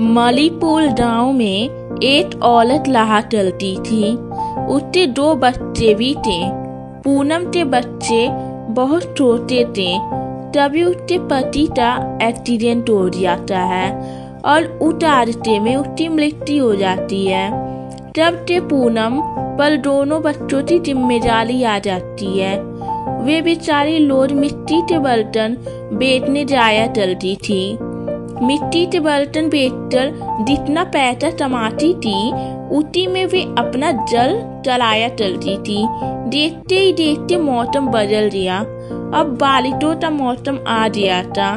मलीपुर गांव में एक औरत रहा करती थी। उसके 2 बच्चे भी थे। पूनम के बच्चे बहुत छोटे थे। तभी उसके पति का एक्सीडेंट हो जाता है और उतारते में उसकी मृत्यु हो जाती है। तब से पूनम पर दोनों बच्चों की जिम्मेदारी आ जाती है। वे बेचारी लोग मिट्टी के बर्तन बेचने जाया करती थी। मिट्टी के बर्तन बेचकर जितना पैसा कमाती थी उसी में वे अपना जल चलाया करती थी। देखते ही देखते मौसम बदल गया। अब बारिशों का मौसम आ गया था,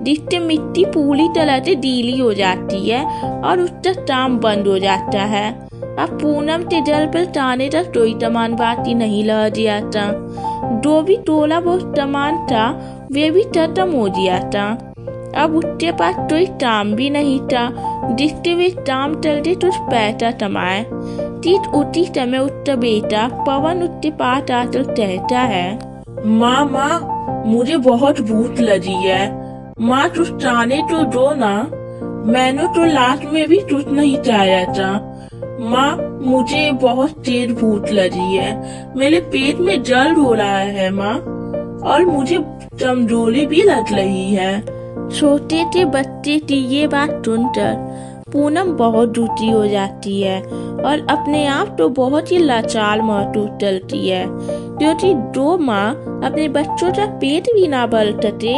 जिससे मिट्टी पूरी तरह से गीली हो जाती है और उसका काम बंद हो जाता है। अब पूनम के जल पर जाने का कोई सामान बाकी नहीं रह गया था। जो भी थोड़ा बहुत सामान था वे भी खत्म हो गया था। अब उसके पास कोई काम भी नहीं था जिससे वे काम चलते कुछ पैसा कमाए। ठीक उसी समय उसका बेटा पवन उसके पास आकर कहता है, माँ मुझे बहुत भूख लगी है। माँ कुछ खाने तो दो ना। मैंने तो लास्ट में भी कुछ नहीं खाया था। माँ मुझे बहुत तेज भूख लगी है। मेरे पेट में जल हो रहा है माँ, और मुझे कमजोरी भी लग रही है। छोटे से बच्चे की ये बात सुनकर पूनम बहुत दुखी हो जाती है और अपने आप तो बहुत ही लाचार महसूस करती है, क्योंकि जो माँ अपने बच्चों का पेट भी ना भर सके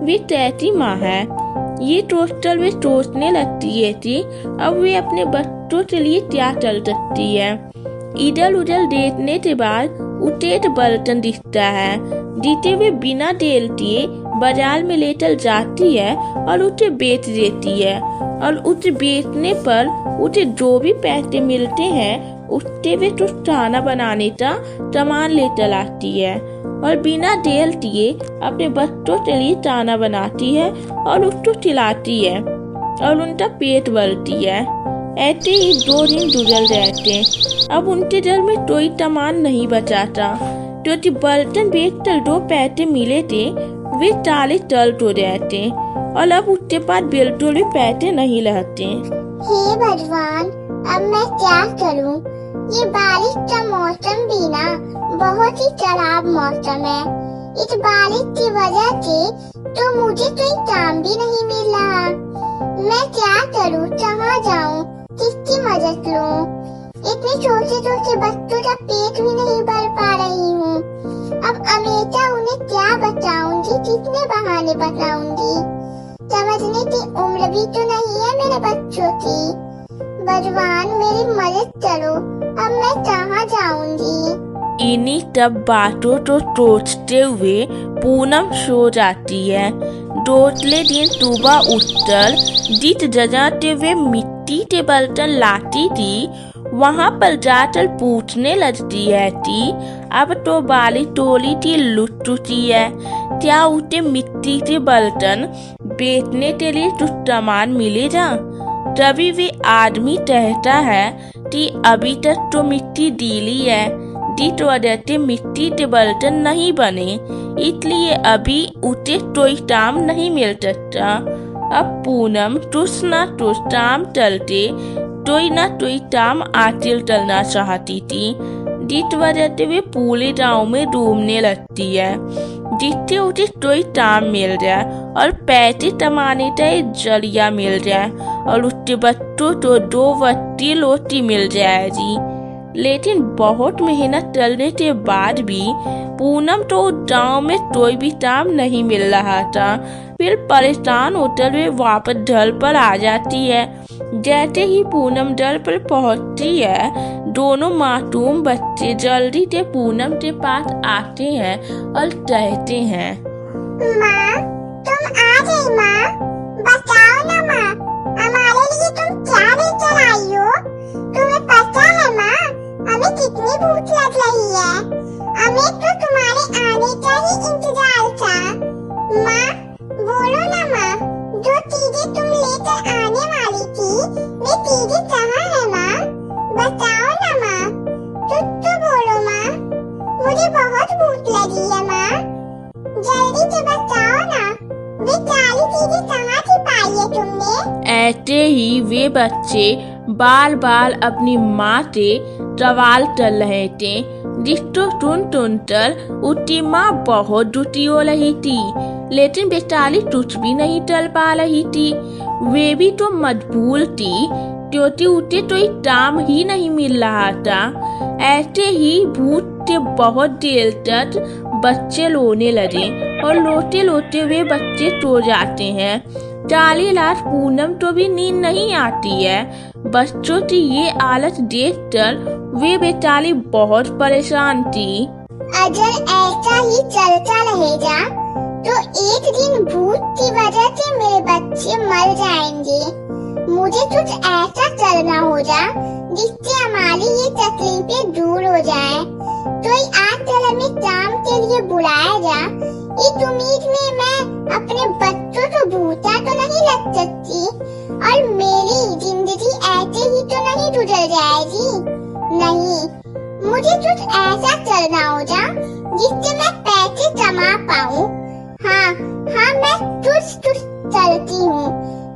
वे कैसी माँ है। ये सोचकर वे सोचने लगती है कि अब वे अपने बच्चों के लिए क्या कर सकती है। इधर उधर देखने के बाद उसे एक बर्तन दिखता है जिसे वे बिना तेल दिए बाजार में लेकर जाती है और उसे बेच देती है। और उसे बेचने पर उसे जो भी पैसे मिलते हैं उससे वे कुछ खाना बनाने का सामान लेकर आती है और बिना तेल दिए अपने बच्चों के लिए खाना बनाती है और उसको खिलाती है और उनका पेट भरती है। ऐसे ही 2 दिन गुजर जाते। अब उनके घर में कोई सामान नहीं बचा था, क्योंकि बर्तन बेचकर 2 पैसे मिले थे वे 40 टल हो जाते और अब उसके पास बिल्कुल भी पैसे नहीं रहते। हे भगवान, अब मैं क्या करूं? ये बारिश का मौसम भी ना बहुत ही खराब मौसम है। इस बारिश की वजह से तो मुझे कोई काम भी नहीं मिल रहा। मैं क्या करूं? कहाँ जाऊं? किसकी मदद लूं? इतने छोटे छोटे बच्चों का पेट भी नहीं भर पा रही हूँ। अब हमेशा उन्हें क्या बताऊंगी, कितने बहाने बताऊंगी? समझने की उम्र भी तो नहीं है मेरे बच्चों की। भगवान मेरी मदद करो, अब मैं कहाँ जाऊंगी? इन्हीं सब बातों को सोचते हुए पूनम सो जाती है। दूसरे दिन सुबह उठकर जिस जगह से वे मिट्टी के बर्तन लाती थी वहाँ पर जाकर पूछने लगती है कि अब तो बारिश थोड़ी सी लुट चुकी है, क्या उसे मिट्टी के बर्तन बेचने के लिए कुछ सामान मिलेगा? तभी वे आदमी कहता है कि अभी तक तो मिट्टी गीली है, जिस वजह से मिट्टी के बर्तन नहीं बने, इसलिए अभी उसे कोई काम नहीं मिल सकता। अब पूनम कुछ न कुछ काम चलते कोई न कोई काम हासिल करना चाहती थी, जिस वजह से वे पूरे गांव में घूमने लगती है, जिससे उसे कोई काम मिल जाए और पैसे कमाने का एक जरिया मिल जाए और उसके बच्चों को 2 वक्त की रोटी मिल जाएगी। लेकिन बहुत मेहनत करने के बाद भी पूनम तो गांव में कोई भी काम नहीं मिल रहा था। फिर परेशान होकर वे वापस घर पर आ जाती है। जैसे ही पूनम घर पर पहुंचती है, दोनों मासूम बच्चे जल्दी से पूनम के पास आते हैं और कहते हैं, माँ तुम आ गई माँ, बताओ ना माँ, हमारे लिए तुम क्या लेकर आई हो? तुम्हें पता है माँ, हमें कितनी भूख लग रही है। हमें तो तुम्हारे आने का ही इंतजार था। माँ बोलो ना माँ, जो चीजें तुम लेकर आने वाली थी वे चीजें कहाँ है माँ? बताओ ना माँ, कुछ तो बोलो माँ, मुझे बहुत भूख लगी है माँ, जल्दी से बताओ ना, वे सारी चीजें कहाँ से पाई है तुमने? ही वे बच्चे बाल बाल अपनी माँ से सवाल कर रहे थे, जिसको सुन कर उसकी माँ बहुत दुखी हो रही थी, लेकिन बेचारी कुछ भी नहीं कर पा रही थी। वे भी तो मजबूर थी क्योंकि उसे कोई काम ही नहीं मिल रहा था। ऐसे ही भूत से बहुत देर तक बच्चे रोने लगे और रोते रोते वे बच्चे सो जाते हैं। सारी रात पूनम को भी नींद नहीं आती है। बच्चों की ये हालत देखकर वे बेचारी बहुत परेशान थी। अगर ऐसा ही चलता रहेगा तो एक दिन भूत की वजह से मेरे बच्चे मर जाएंगे। मुझे कुछ ऐसा करना होगा जिससे हमारी ये तकलीफें दूर हो जाए। कोई आज कल हमें काम के लिए बुलाएगा, इस उम्मीद में मैं अपने बच्चों को भूता तो नहीं लग सकती और मेरी जिंदगी ऐसे ही तो नहीं गुजर जाएगी। नहीं, मुझे कुछ ऐसा करना होगा जिससे मैं पैसे कमा पाऊँ। हाँ, मैं कुछ चलती हूँ।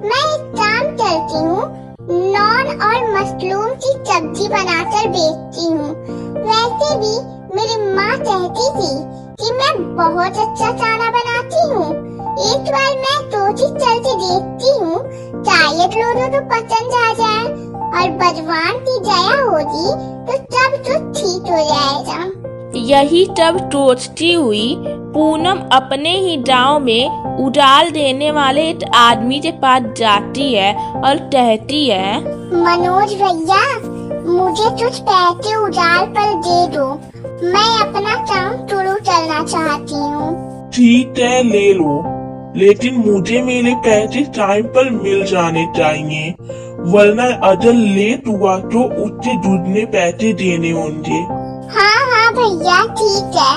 मैं एक काम करती हूँ, नॉन और मशरूम की सब्जी बनाकर बेचती हूँ। वैसे भी मेरी माँ कहती थी कि मैं बहुत अच्छा खाना बनाती हूँ। एक बार मैं सोची चल के देखती हूँ, शायद लोगों को पसंद आ जाए और भगवान की दया होगी तो सब कुछ ठीक हो जाएगा। यही तब सोचती हुई पूनम अपने ही गांव में उड़ाल देने वाले एक आदमी के पास जाती है और कहती है, मनोज भैया, मुझे कुछ पैसे उड़ाल पर दे दो। मैं अपना काम शुरू करना चाहती हूँ। ठीक है, ले लो, लेकिन मुझे मेरे पैसे टाइम पर मिल जाने चाहिए, वरना अगर लेट हुआ तो उससे दुगने पैसे देने होंगे। हाँ भैया, ठीक है,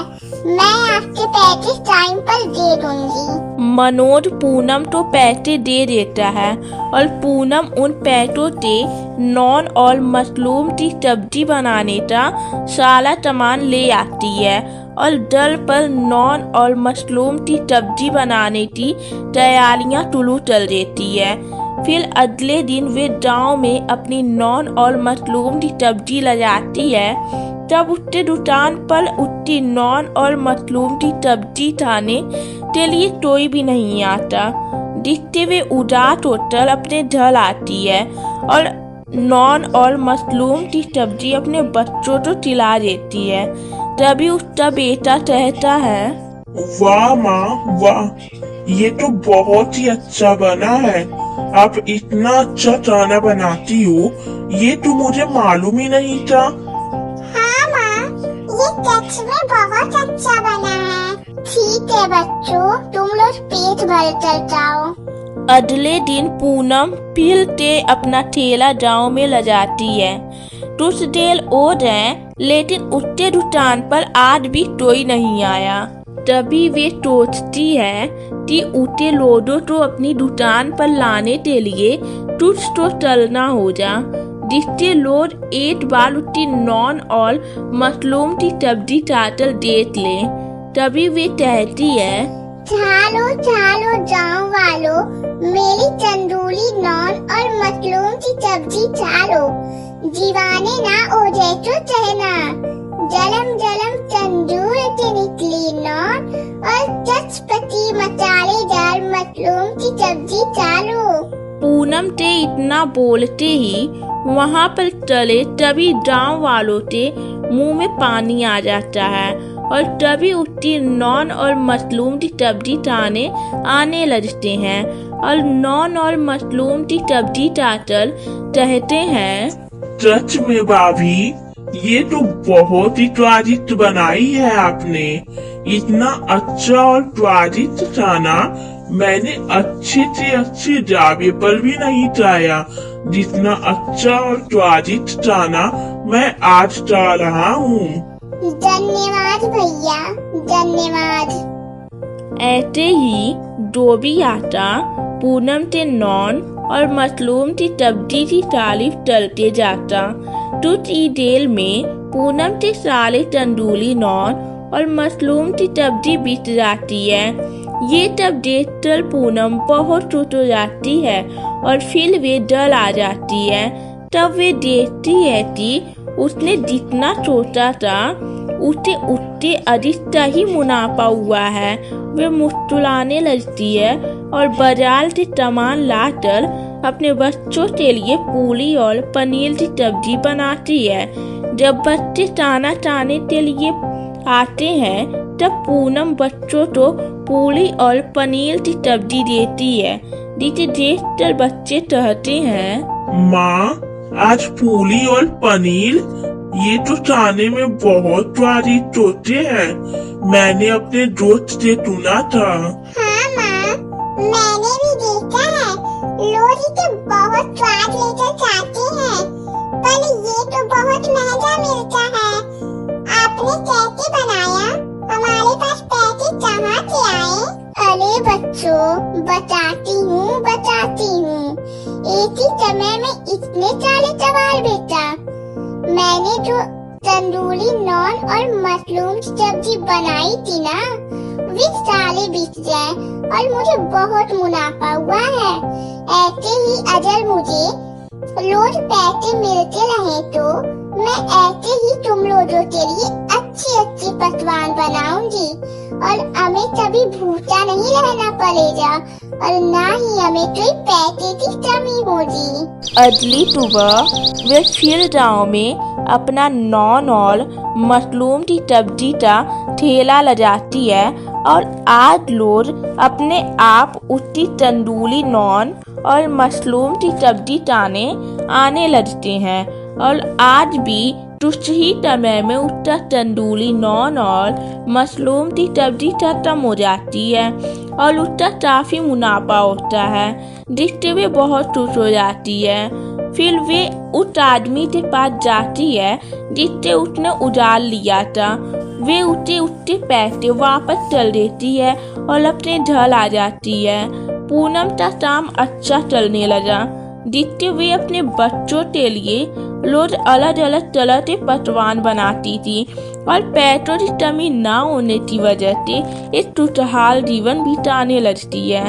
मैं आपके पैसे टाइम पर दे दूंगी। मनोज पूनम को पैसे दे देता है और पूनम उन पैसों से नॉन और मशरूम की सब्जी बनाने का सारा सामान ले आती है और दल पर नॉन और मशरूम की सब्जी बनाने की तैयारियां शुरू कर देती है। फिर अगले दिन वे गांव में अपनी नॉन और मशरूम की सब्जी लगाती है। तब उसके दुकान पर उसकी नॉन और मशरूम की सब्जी खाने के लिए कोई भी नहीं आता, जिससे वे उदास होकर अपने घर आती है और नॉन और मशरूम की सब्जी अपने बच्चों को खिला देती है। तभी उसका बेटा कहता है, वाह माँ वाह, ये तो बहुत ही अच्छा बना है। आप इतना अच्छा खाना बनाती हो, ये तो मुझे मालूम ही नहीं था। हाँ माँ, ये सच में बहुत अच्छा बना है। ठीक है बच्चों, तुम लोग पेट भर कर जाओ। अगले दिन पूनम फिर से अपना ठेला गांव में लगाती है। कुछ देर और है, लेकिन उसके दुकान पर आज भी कोई नहीं आया। तभी वे सोचती है कि उसे लोगों को अपनी दुकान पर लाने के लिए कुछ तो करना होगा, जिससे लोग एक बार उसकी नॉन और मशरूम की सब्जी चाटल देख ले। तभी वे कहती है, चलो गाँव वालों, मेरी तंदूरी नॉन और मशरूम की सब्जी चालो। दीवाने ना हो जाए तो कहना। जलम तंदूर से निकली नॉन और चटपटी मसालेदार मशरूम की सब्जी चालो। पूनम से इतना बोलते ही वहाँ पर चले तभी गांव वालों के मुंह में पानी आ जाता है और तभी उसकी नॉन और मशरूम की सब्जी खाने आने लगते हैं और नॉन और मशरूम की सब्जी चाटल कहते हैं, सच में भाभी, ये तो बहुत ही स्वादिष्ट बनाई है आपने। इतना अच्छा और स्वादिष्ट खाना मैंने अच्छे से अच्छे ढाबे पर भी नहीं खाया, जितना अच्छा और स्वादिष्ट खाना मैं आज खा रहा हूँ। धन्यवाद भैया, धन्यवाद। ऐसे ही डोबी आटा पूनम के नॉन और मशरूम की सब्जी की तारीफ करते जाता। कुछ ही देर में पूनम के सारे तंदूरी नॉन और मशरूम की सब्जी बिक जाती है। ये तब देखकर पूनम बहुत टूट जाती है और फिर वे डर आ जाती है। तब वे देखती है कि उसने जितना सोचा था उसे उससे अधिक का ही मुनाफा हुआ है। वे मुस्कुराने लगती है और बाजार से सामान लाकर अपने बच्चों के लिए पूरी और पनीर की सब्जी बनाती है। जब बच्चे खाना खाने के लिए आते हैं तब पूनम बच्चों को पूरी और पनीर की सब्जी देती है, जिसे देखकर बच्चे कहते हैं, माँ आज पूरी और पनीर, ये तो खाने में बहुत स्वादिष्ट होते हैं। मैंने अपने दोस्त से सुना था। हाँ माँ, मैंने भी देखा है। लोग इसे बहुत स्वाद लेकर खाते हैं, पर ये तो बहुत महंगा मिलता है। आपने कैसे बनाया? हमारे पास पैसे कहाँ से आए? अरे बच्चों, बताती हूँ। एक ही समय में इतने सारे सवाल बेटा। मैंने जो तंदूरी नान और मशरूम की सब्जी बनाई थी ना, वे सारे बिक गए और मुझे बहुत मुनाफा हुआ है। ऐसे ही अगर मुझे रोज पैसे मिलते रहे तो मैं ऐसे ही तुम लोगों के लिए अच्छी पकवान बनाऊंगी और हमें कभी भूखा नहीं रहना पड़ेगा और ना ही हमें कोई पैसे की कमी होगी। अगली सुबह वे फिर गाँव में अपना नान और मशरूम की सब्जी का ठेला लगाती है और आज लोग अपने आप उसकी तंदूरी नान और मशरूम की सब्जी खाने आने लगते हैं। और आज भी कुछ ही समय में उसका तंदूरी नान और मशरूम की सब्जी खत्म हो जाती है और उसका काफी मुनाफा होता है, जिससे वे बहुत खुश हो जाती है। फिर वे उस आदमी के पास जाती है जिससे उसने उधार लिया था। वे उसे उसके पैसे वापस कर देती है और अपने घर आ जाती है। पूनम का काम अच्छा चलने लगा, जिससे वे अपने बच्चों के लिए रोज अलग अलग तरह के पकवान बनाती थी और पैसों की कमी न होने की वजह से एक खुशहाल जीवन बिताने लगती है।